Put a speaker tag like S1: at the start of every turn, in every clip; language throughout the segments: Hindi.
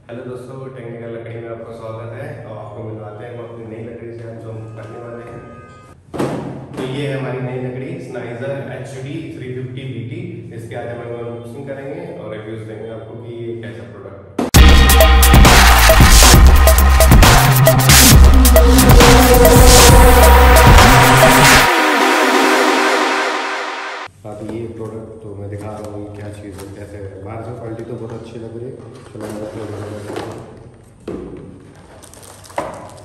S1: हेलो दोस्तों, टेक्निकल लकड़ी में आपका स्वागत है और आपको मिलवाते हैं हम अपनी नई लकड़ी से जो हम करने वाले हैं। तो ये है हमारी नई लकड़ी Sennheiser HD-350BT। इसके आज हम अनबॉक्सिंग करेंगे और रिव्यूज देंगे आपको कि ये कैसा प्रोडक्ट है। हाँ, तो ये प्रोडक्ट तो मैं दिखा रहा हूँ क्या चीज़ है, कैसे है। बाहर से क्वालिटी तो बहुत अच्छी लग रही है। चलो मैं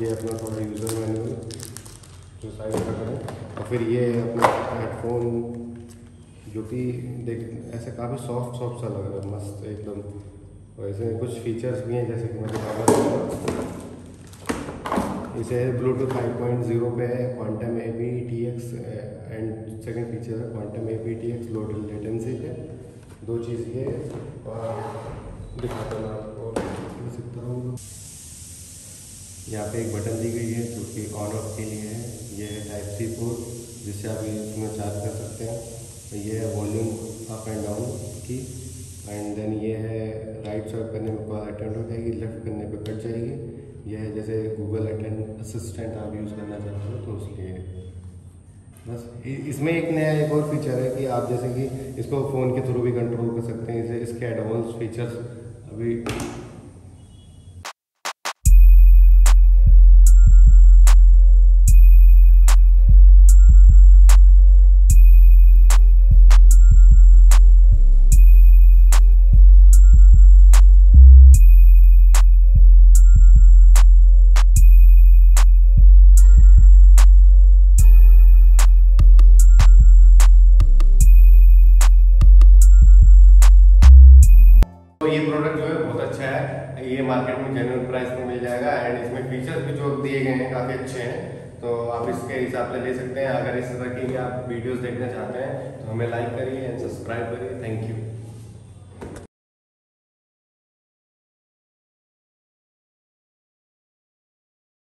S1: ये अपना थोड़ा यूज़र मैनुअल जो साइड का करें, और फिर ये अपना हेडफोन जो कि देख ऐसे काफ़ी सॉफ्ट सा लग रहा है, मस्त एकदम। वैसे कुछ फीचर्स भी हैं जैसे कि मैं दिखा रहा हूँ। इसे ब्लूटूथ 5.0 पे है, quantum APTX and second feature है क्वांटम APTX लो लेटेंसी पे। दो चीज़ ये और दिखाता हूँ आपको सकता हूँ। यहाँ पे एक बटन दी गई है जो कि ऑन ऑफ के लिए है। ये है Type-C पोर्ट जिससे आप इसमें चार्ज कर सकते हैं। ये है वॉल्यूम अप एंड डाउन की, एंड देन ये है राइट स्वाइप करने में कॉल अटेंड हो जाएगी, लेफ्ट करने पे कट जाएगी। यह है जैसे गूगल असिस्टेंट आप यूज़ करना चाहते हो तो उसलिए बस। इसमें एक नया एक और फीचर है कि आप जैसे कि इसको फ़ोन के थ्रू भी कंट्रोल कर सकते हैं। इसे इसके एडवांस फीचर्स अभी तो ये प्रोडक्ट जो है बहुत अच्छा है। ये मार्केट में जेन्युइन प्राइस में मिल जाएगा एंड इसमें फीचर्स भी जो दिए गए हैं काफ़ी अच्छे हैं, तो आप इसके हिसाब से ले सकते हैं। अगर इस तरह की आप वीडियोस देखना चाहते हैं तो हमें लाइक करिए एंड सब्सक्राइब करिए। Thank you.